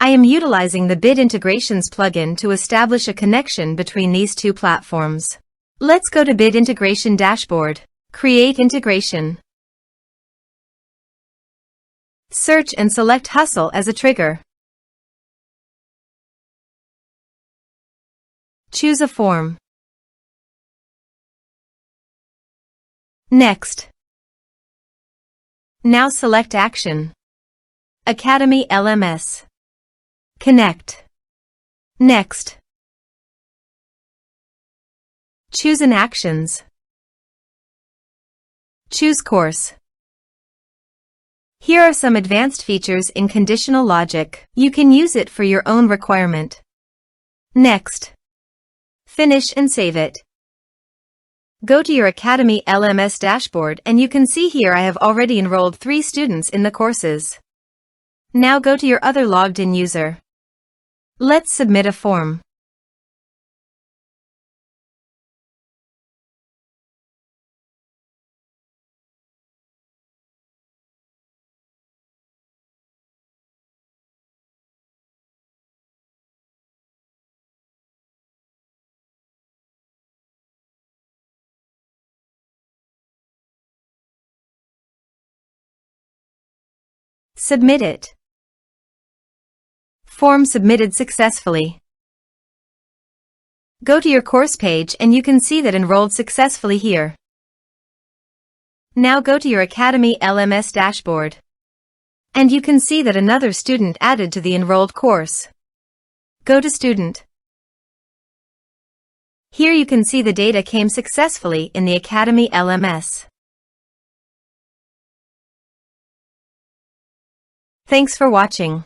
I am utilizing the Bit Integrations plugin to establish a connection between these two platforms. Let's go to Bit Integration Dashboard. Create integration. Search and select Hustle as a trigger. Choose a form. Next. Now select Action. Academy LMS. Connect. Next. Choose an Actions. Choose Course. Here are some advanced features in conditional logic. You can use it for your own requirement. Next. Finish and save it. Go to your Academy LMS dashboard and you can see here I have already enrolled 3 students in the courses. Now go to your other logged-in user. Let's submit a form. Submit it. Form submitted successfully. Go to your course page and you can see that enrolled successfully here. Now go to your Academy LMS dashboard. And you can see that another student added to the enrolled course. Go to Student. Here you can see the data came successfully in the Academy LMS. Thanks for watching.